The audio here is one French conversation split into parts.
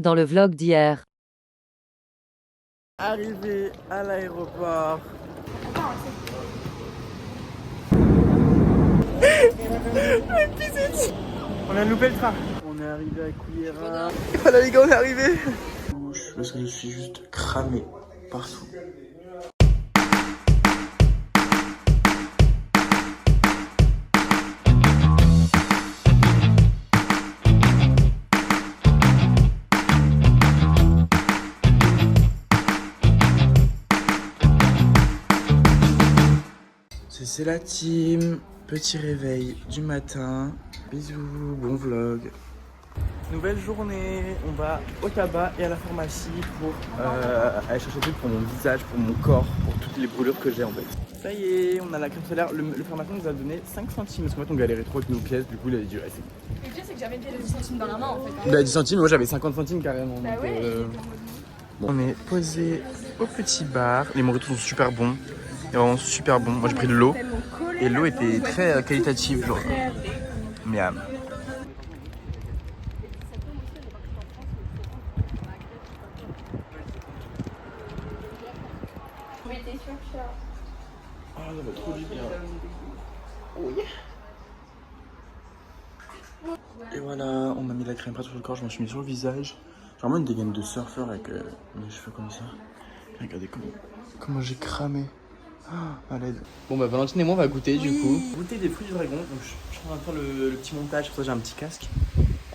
Dans le vlog d'hier. Arrivé à l'aéroport. On a loupé le train. On est arrivé à Couillera. Voilà les gars, on est arrivé. Parce que je suis juste cramé partout. C'est la team, petit réveil du matin, bisous, bon vlog. Nouvelle journée, on va au tabac et à la pharmacie pour aller chercher des trucs pour mon visage, pour mon corps, pour toutes les brûlures que j'ai en fait. Ça y est, on a la crème solaire, le pharmacien nous a donné 5 centimes parce qu'en fait on galérait trop avec nos pièces, du coup il a dit ouais c'est bon. Le pire c'est que j'avais les 10 centimes dans la main en fait. Hein. Bah 10 centimes, moi j'avais 50 centimes carrément. Bah donc, ouais, bon. On est posé au petit bar, les mojitos sont super bons. C'est vraiment super bon. Moi j'ai pris de l'eau et l'eau était très qualitative, genre. Miam. Ah, ça va trop du bien. Oh yeah. Et voilà, on m'a mis la crème partout sur le corps, je m'en suis mis sur le visage. J'ai vraiment une dégaine de surfeur avec mes cheveux comme ça. Regardez comment j'ai cramé. Ah, à l'aide. Bon bah Valentine et moi on va goûter du coup. Goûter des fruits du dragon, donc je suis en train de faire le petit montage, pour ça j'ai un petit casque.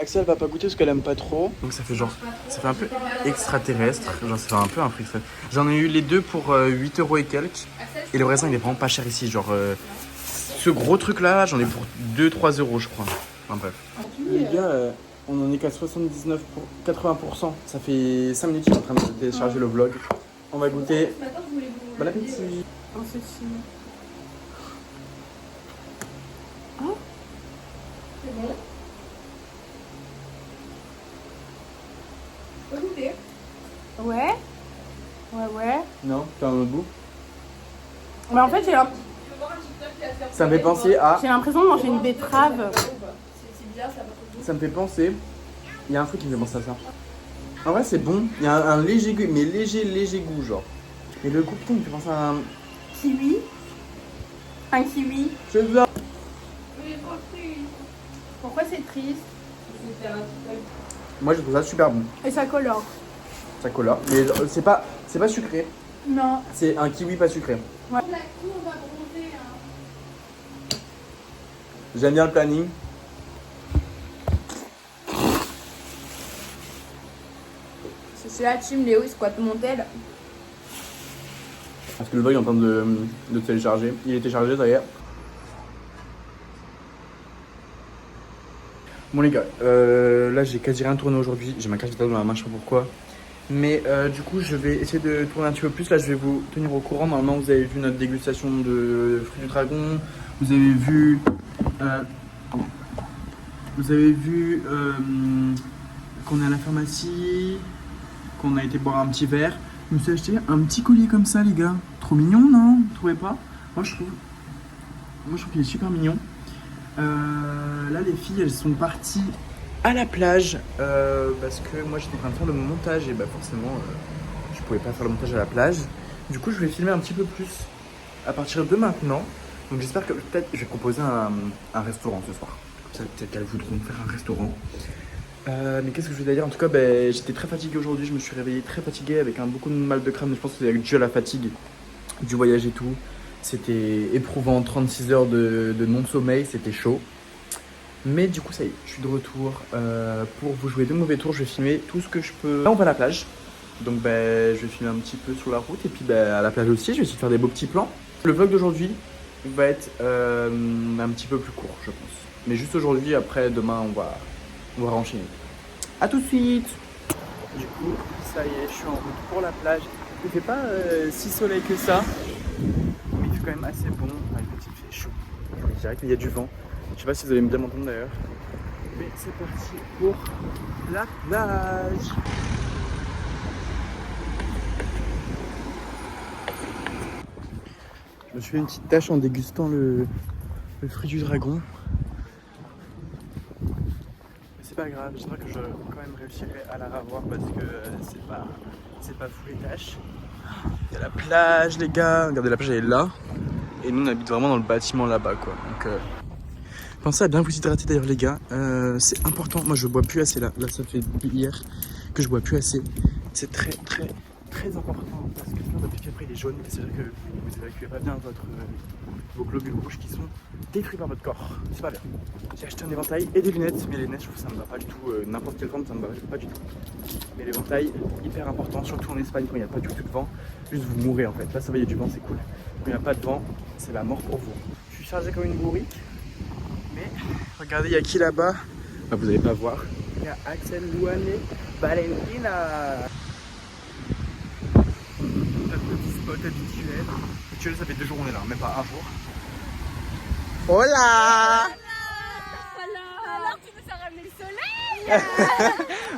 Axel va pas goûter parce qu'elle aime pas trop. Donc ça fait genre, ça fait un peu extraterrestre, genre ça fait un peu un fruit extraterrestre. J'en ai eu les deux pour 8 € et quelques. Et le raisin il est vraiment pas cher ici, genre ce gros truc là j'en ai pour 2-3 € je crois. Enfin bref. Les gars, on en est qu'à 79 pour 80%. Ça fait 5 minutes que je suis en train de télécharger le vlog. On va goûter. Bon appétit. En ceci. Oh, c'est bon. Tu peux goûter? Ouais. Ouais. Non, t'as un autre goût. Mais en fait, Ça me fait penser à. j'ai l'impression de manger une betterave. Ça me fait penser. Il y a un truc qui me fait penser à ça. En vrai, c'est bon. Il y a un léger goût, mais léger goût, genre. Et le goût, putain, il me fait penser à un. Kiwi. Un kiwi. C'est ça. Pourquoi c'est triste? Moi, je trouve ça super bon. Et ça colore. Ça colore. Mais c'est pas sucré. Non. C'est un kiwi pas sucré. Ouais. J'aime bien le planning. C'est la team Léo, il squatte mon tel. Parce que le vlog est en train de télécharger. Il est téléchargé, ça y est. Bon les gars, là j'ai quasi rien tourné aujourd'hui. J'ai ma carte vitale dans la main, je sais pas pourquoi. Mais du coup je vais essayer de tourner un petit peu plus. Là je vais vous tenir au courant. Normalement vous avez vu notre dégustation de fruits du dragon. Vous avez vu... qu'on est à la pharmacie, qu'on a été boire un petit verre. Je me suis acheté un petit collier comme ça les gars. Trop mignon non? Vous trouvez pas? Moi je trouve qu'il est super mignon. Là les filles elles sont parties à la plage parce que moi j'étais en train de faire le montage et bah forcément je pouvais pas faire le montage à la plage. Du coup je vais filmer un petit peu plus à partir de maintenant. Donc j'espère que peut-être je vais proposer un restaurant ce soir. Comme ça peut-être qu'elles voudront faire un restaurant. Mais qu'est-ce que je voulais dire? En tout cas j'étais très fatigué aujourd'hui. Je me suis réveillé très fatigué avec beaucoup de mal de crâne. Je pense que c'est dû à la fatigue du voyage et tout. C'était éprouvant, 36 heures de non-sommeil, c'était chaud. Mais du coup ça y est, je suis de retour pour vous jouer de mauvais tours. Je vais filmer tout ce que je peux. Là on va à la plage, donc je vais filmer un petit peu sur la route. Et puis à la plage aussi, je vais essayer de faire des beaux petits plans. Le vlog d'aujourd'hui va être un petit peu plus court je pense. Mais juste aujourd'hui, après demain on va renchaîner. A tout de suite. Du coup ça y est, je suis en route pour la plage. Il fait pas si soleil que ça. Mais il fait quand même assez bon. Il fait chaud. Je dirais qu'il y a du vent. Je sais pas si vous allez bien m'entendre d'ailleurs. Mais c'est parti pour la plage. Je me suis fait une petite tâche en dégustant le fruit du dragon. c'est pas grave, j'espère que je quand même réussirai à la revoir parce que c'est pas fou les tâches. Il y a la plage les gars, regardez la plage elle est là. Et nous on habite vraiment dans le bâtiment là-bas quoi. Donc pensez à bien vous hydrater d'ailleurs les gars, c'est important. Moi je bois plus assez là ça fait depuis hier que je bois plus assez. C'est très important parce que sinon votre pipi après il est jaune et c'est-à-dire que vous évacuez pas bien vos globules rouges qui sont détruits par votre corps. C'est pas bien. J'ai acheté un éventail et des lunettes, mais les lunettes je trouve que ça me va pas du tout. N'importe quelle forme ça me va pas du tout. Mais l'éventail hyper important, surtout en Espagne quand il n'y a pas du tout de vent. Juste vous mourrez en fait. Là ça va, il y a du vent, c'est cool. Quand il n'y a pas de vent, c'est la mort pour vous. Je suis chargé comme une bourrique. Mais regardez, il y a qui là-bas? Bah, vous n'allez pas voir. Il y a Axel, Luane, Valentina. Notre petit spot habituel. Habituel, ça fait 2 jours on est là, même pas un jour. Hola! Alors tu nous as ramené le soleil.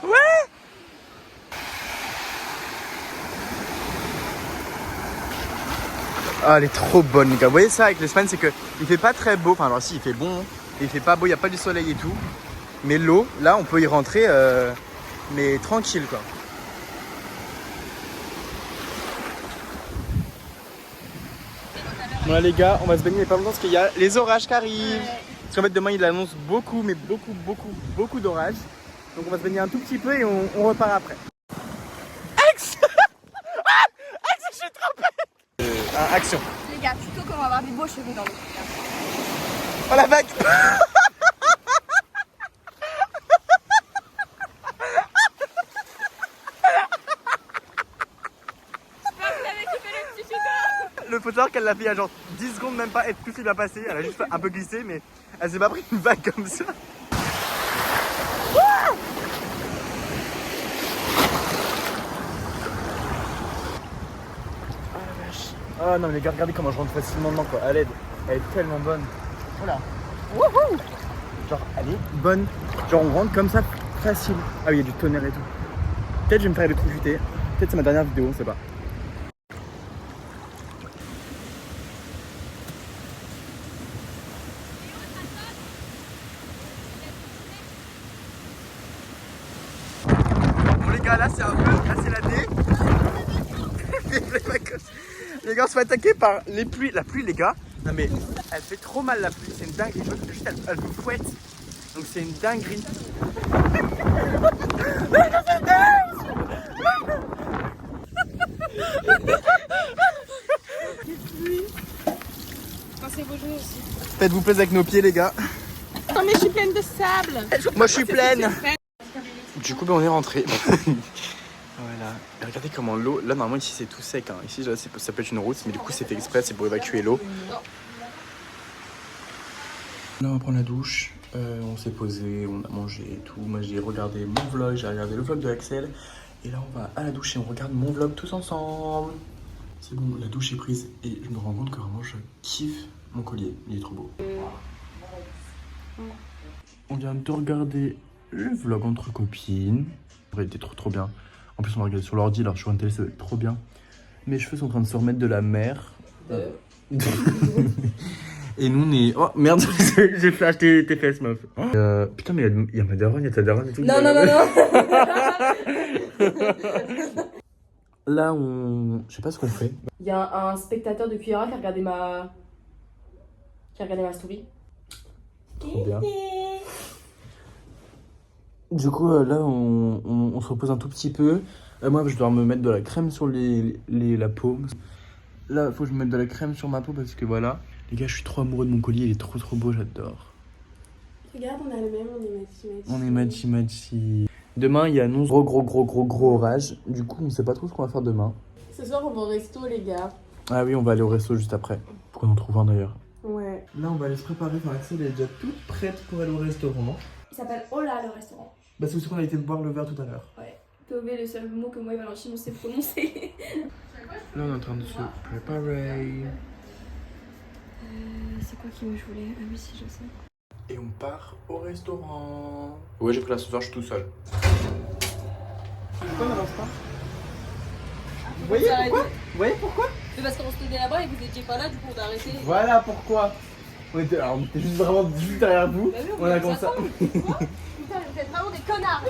Ouais! Ah, elle est trop bonne les gars. Vous voyez ça avec l'Espagne, c'est que il fait pas très beau. Enfin alors si, il fait bon, il fait pas beau, il n'y a pas du soleil et tout. Mais l'eau, là on peut y rentrer mais tranquille quoi. Voilà les gars, on va se baigner mais pas longtemps parce qu'il y a les orages qui arrivent. Parce qu'en fait demain il annonce beaucoup mais beaucoup d'orages. Donc on va se baigner un tout petit peu et on repart après. Axe Axe, je suis trompé. Action. Les gars, plutôt qu'on va avoir des beaux cheveux dans le coup. Oh la vague. Le faut savoir qu'elle l'a fait il y a genre 10 secondes, même pas, et tout s'est bien passé. Elle a juste un peu glissé, mais elle s'est pas pris une vague comme ça. Oh la vache. Oh non mais les gars, regardez comment je rentre facilement dedans quoi. À l'aide, elle est tellement bonne. Voilà. Wouhou. Genre elle est bonne. Genre on rentre comme ça facile. Ah oui, il y a du tonnerre et tout. Peut-être je vais me faire électrocuter. Peut-être c'est ma dernière vidéo, on sait pas. Là c'est un peu, là c'est la D. Les gars on se fait attaquer par les pluies. La pluie les gars, non mais elle fait trop mal la pluie, c'est une dinguerie. Juste elle vous fouette. Donc c'est une dinguerie. Pensez vos genoux aussi. Faites-vous plaisir avec nos pieds les gars. Non mais je suis pleine de sable. Moi je suis pleine. Du coup on est rentré. Voilà. Et regardez comment l'eau, là normalement ici c'est tout sec hein. Ici là, ça peut être une route mais du coup c'est fait exprès, c'est pour évacuer l'eau. Là on va prendre la douche, on s'est posé, on a mangé et tout. Moi j'ai regardé mon vlog, j'ai regardé le vlog de Axel. Et là on va à la douche et on regarde mon vlog tous ensemble. C'est bon, la douche est prise et je me rends compte que vraiment je kiffe mon collier, il est trop beau. On vient de regarder le vlog entre copines. Il était trop bien. En plus on va regarder sur l'ordi, alors je suis en télé, ça va être trop bien. Mes cheveux sont en train de se remettre de la mer. Et nous on est... Oh merde, j'ai flash tes fesses meuf. Putain mais il y a ma daronne, il y a ta daronne et tout. Non. Là on... Je sais pas ce qu'on fait. Il y a un spectateur de Cuillera qui a regardé ma story. Trop bien. Du coup là on se repose un tout petit peu. Moi je dois me mettre de la crème sur la peau. Là faut que je me mette de la crème sur ma peau parce que voilà. Les gars je suis trop amoureux de mon collier, il est trop beau, j'adore. Regarde on a le même, on est matchy. On est matchy. Demain il y a un gros orage. Du coup on sait pas trop ce qu'on va faire demain. Ce soir on va au resto les gars. Ah oui on va aller au resto juste après. Faut qu'on en trouve un d'ailleurs. Ouais. Là on va aller se préparer, enfin Axel est déjà toute prête pour aller au restaurant. Il s'appelle Hola le restaurant. Bah c'est aussi qu'on a été boire le verre tout à l'heure. Ouais. Tové, le seul mot que moi et Valentine on sait prononcer. Là on est en train de se préparer. C'est quoi qui me voulait? Ah oui si je sais. Et on part au restaurant. Ouais j'ai pris l'ascenseur, je suis tout seul. Pourquoi on n'avance pas? Vous voyez pourquoi? Vous voyez pourquoi? Mais parce qu'on se tenait là-bas et que vous étiez pas là, du coup on a arrêté. Voilà pourquoi. On était juste juste derrière vous. Bah oui, on a comme ça. Putain, vous êtes vraiment connard. Bah,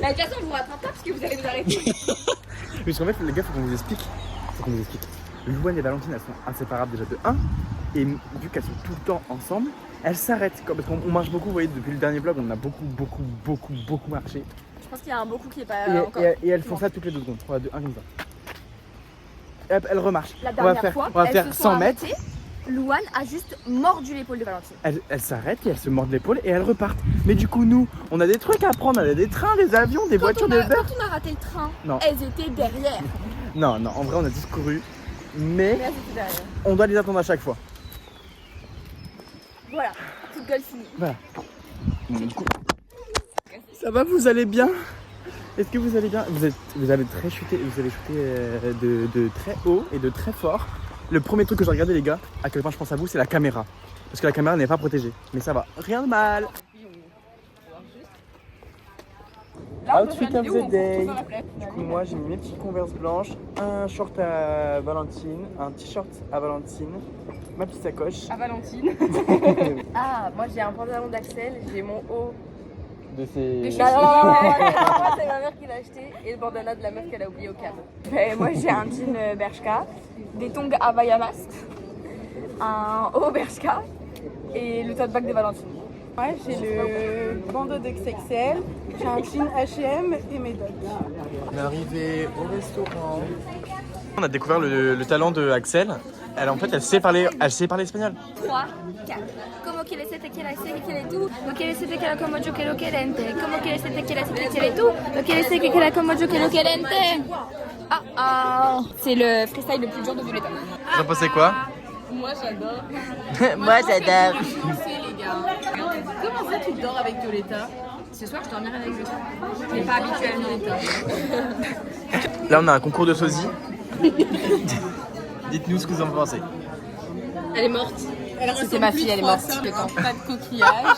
de toute façon, on vous rattrape pas parce que vous allez nous arrêter. Parce qu'en fait, les gars, faut qu'on vous explique. Louane et Valentine, elles sont inséparables déjà de 1. Et vu qu'elles sont tout le temps ensemble, elles s'arrêtent. Parce qu'on marche beaucoup, vous voyez, depuis le dernier vlog, on a beaucoup marché. Je pense qu'il y a un beaucoup qui est pas encore. Et elles font ça toutes les 2 secondes. 3, 2, 1 comme ça. Et hop, elles remarchent. La dernière fois, on va elles faire se sont 100 mètres. arrêtées. Louane a juste mordu l'épaule de Valentine. Elles s'arrêtent et elles se mordent l'épaule et elles repartent. Mais du coup, nous, on a des trucs à prendre. On a des trains, des avions, des voitures, des verres. Quand on a raté le train, Non. elles étaient derrière. Non, en vrai, on a tous couru. Mais Mais elles étaient derrière. on doit les attendre à chaque fois. Voilà, toute gueule finie. Voilà. Bon, du coup, ça va, vous allez bien? Est-ce que vous allez bien? Vous avez chuté de très haut et de très fort. Le premier truc que j'ai regardé, les gars, à quel point je pense à vous, c'est la caméra. Parce que la caméra n'est pas protégée. Mais ça va, rien de mal. Là, Outfit of the day. Du coup, moi, j'ai mis mes petites Converse blanches, un short à Valentine, un t-shirt à Valentine, ma petite sacoche. À Valentine. Ah, moi j'ai un pantalon d'Axel, j'ai mon haut. De ces... Non, moi c'est ma mère qui l'a acheté et le bandana de la meuf qu'elle a oublié au cave. Et moi j'ai un jean Bershka, des tongs Havaianas, un haut Bershka et le tote bag de Valentine. Ouais, j'ai le bandeau d'XXL, j'ai un jean H&M et mes dogs. On est arrivé au restaurant. On a découvert le talent de Axel. Elle sait parler espagnol. 3, 4. Como quieres que quiera que quiere tú, no quieres que quiera como yo quiero querente. Como quieres que quiera tú, no quieres que quiera como yo quiero querente. C'est le freestyle le plus dur de Violetta. Vous en pensez quoi? Moi j'adore. Moi j'adore. Les gars. Comment ça tu dors avec Violetta? Ce soir, je dormirai avec Violetta. Je n'ai pas habitué à Violetta. Là on a un concours de sosie. Dites-nous ce que vous en pensez. Elle est morte. C'était ma fille, elle est morte. Pas de coquillage.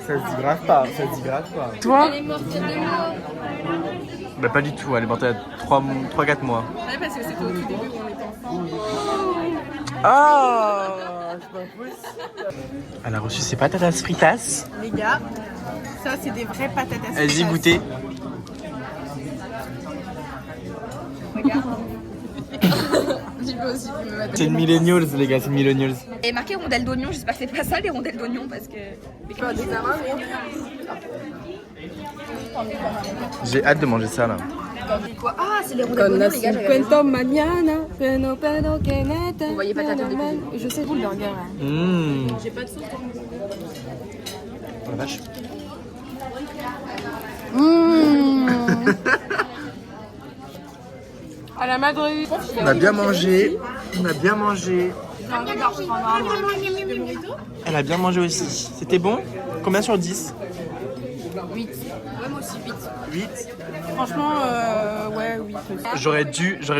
Ça se dit grave pas, Toi? Elle est morte il y a 2 mois. Bah pas du tout, elle est morte il y a 3-4 mois. Ouais, parce que c'était au tout début où on était ensemble. Ah, c'est pas possible. Elle a reçu ses patatas fritas. Les gars, ça c'est des vraies patatas. Vas-y, goûtez. C'est une millennials, les gars, c'est une millennials. Et marqué rondelles d'oignon, j'espère que c'est pas ça les rondelles d'oignon parce que. J'ai hâte de manger ça là. Quoi? Ah, c'est les rondelles d'oignon, les gars. Vous voyez pas ta tête de cuisine. Je sais vous le burger là. J'ai pas de sauce. Oh la vache. À la Madrid. On a bien mangé. Elle a bien mangé aussi. C'était bon? Combien sur 10? 8. Ouais, moi aussi 8. 8. Franchement, ouais, 8 aussi. J'aurais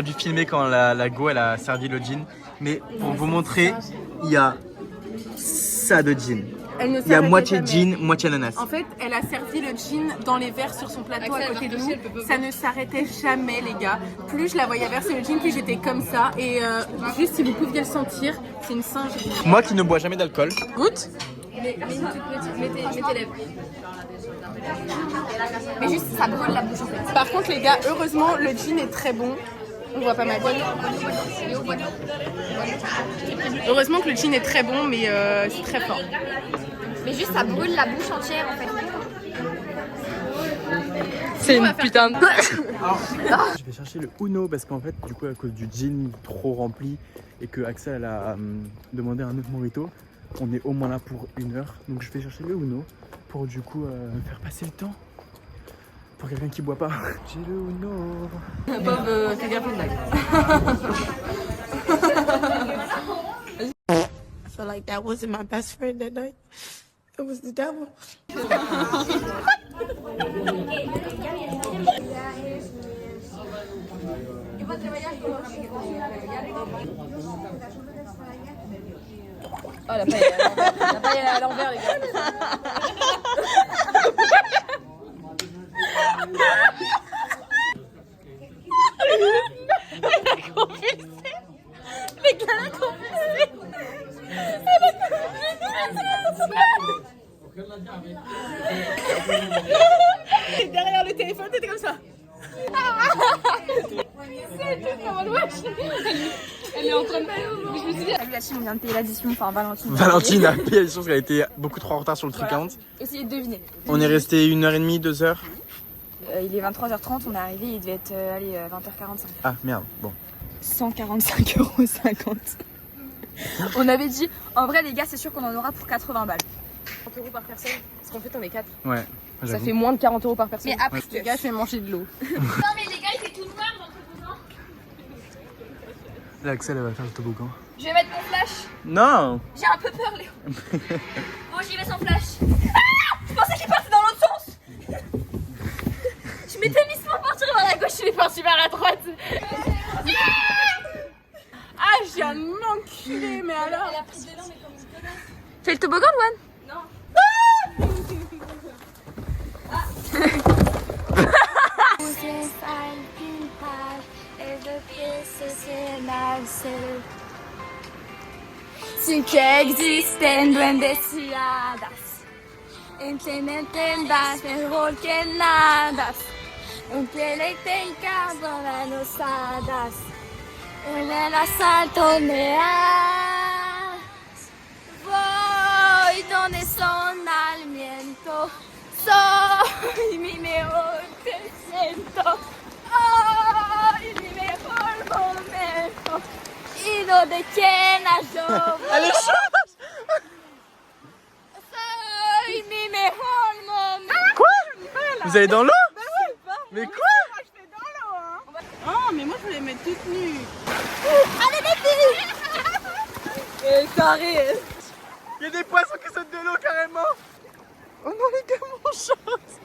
dû filmer quand la go elle a servi le gin. Mais pour vous montrer, il y a ça de gin. Elle ne Il y a s'arrêtait moitié jamais. gin, moitié ananas. En fait, elle a servi le gin dans les verres sur son plateau à côté de nous. Ça ne s'arrêtait jamais, les gars. Plus je la voyais verser le gin, plus j'étais comme ça. Et juste si vous pouviez le sentir, c'est une singerie. Moi qui ne bois jamais d'alcool. Goûte. Mets tes lèvres. Mais juste ça brûle la bouche en fait. Par contre, les gars, heureusement, le gin est très bon. On voit pas ma gueule. Heureusement que le gin est très bon, mais c'est très fort. Mais juste ça brûle la bouche entière en fait. C'est une putain de... Je vais chercher le Uno parce qu'en fait, du coup, à cause du gin trop rempli et que Axel elle a demandé un autre mojito, on est au moins là pour 1 heure. Donc je vais chercher le Uno pour du coup faire passer le temps. Pour quelqu'un qui boit pas. J'ai le Uno. Bob, fais gaffe aux blagues. I feel like that wasn't my best friend that night. It was the devil. Oh, la paille elle est à l'envers, les gars. téléphone, t'étais comme ça. Elle est en train de... Je me suis dit... Salut la team, on vient de payer l'addition, enfin Valentine. Valentine a payé l'addition parce qu'elle a été beaucoup trop en retard sur le truc 40. Essayez de deviner. On est resté 1h30, 2h. Il est 23h30, on est arrivé, il devait être 20h45. Ah merde, bon. 145,50 €. On avait dit, en vrai les gars, c'est sûr qu'on en aura pour 80 balles. 40 € par personne. Parce qu'en fait, on est 4. Ouais. Ça fait moins de 40 € par personne. Mais après, Les gars, je vais manger de l'eau. Non mais les gars, il fait tout noir dans ce moment. Là, Axel, elle va faire le toboggan. Je vais mettre mon flash. Non. J'ai un peu peur, Léo. Bon, j'y vais sans flash. Ah, je pensais qu'il partait dans l'autre sens. Je m'étais mis pour partir vers la gauche, il est parti vers la droite. Ah, j'ai un enculé, mais alors... Fais le toboggan, Luan. Sin que existen duendes y hadas, entienden mejor que nada, aunque le tengan las hadas, en el asalto me has. Voy donde son aliento, soy mi mejor presento, hoy mi mejor momento, y donde quiera yo voy. Soy mi mejor momento. Vous allez dans l'eau? Mais quoi? Je fais dans l'eau, hein. Oh, mais moi, je voulais mettre toute nue. Allez les filles. Et carré. Il y a des poissons qui sautent de l'eau carrément. Oh non les gars, mon chance.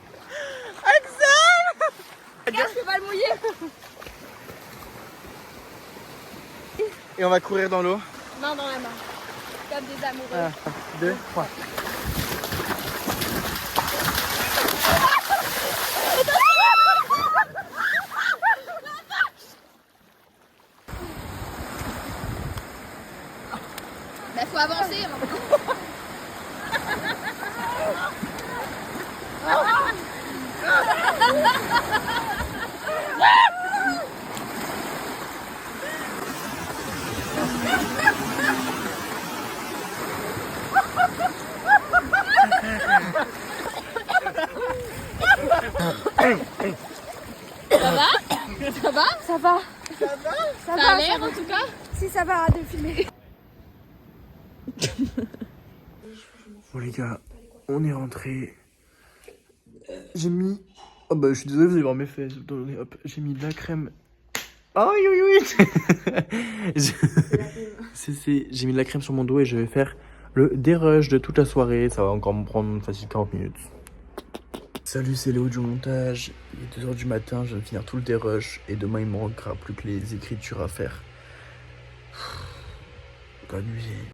Axel! Regarde, je peux pas le mouiller. Et on va courir dans l'eau. Main dans la main, comme des amoureux. 1, 2, 3. Bah faut avancer. Ça va. Ça a l'air en tout cas. Si ça va de filmer. Bon les gars, on est rentré. J'ai mis... Oh bah je suis désolé, vous allez voir mes fesses. Hop, j'ai mis de la crème. Oh oui oui oui. J'ai mis de la crème sur mon dos et je vais faire le dérush de toute la soirée. Ça va encore me prendre facile 40 minutes. Salut, c'est Léo du montage. Il est 2h du matin, je viens de finir tout le dérush. Et demain il me manquera plus que les écritures à faire. Bonne nuit.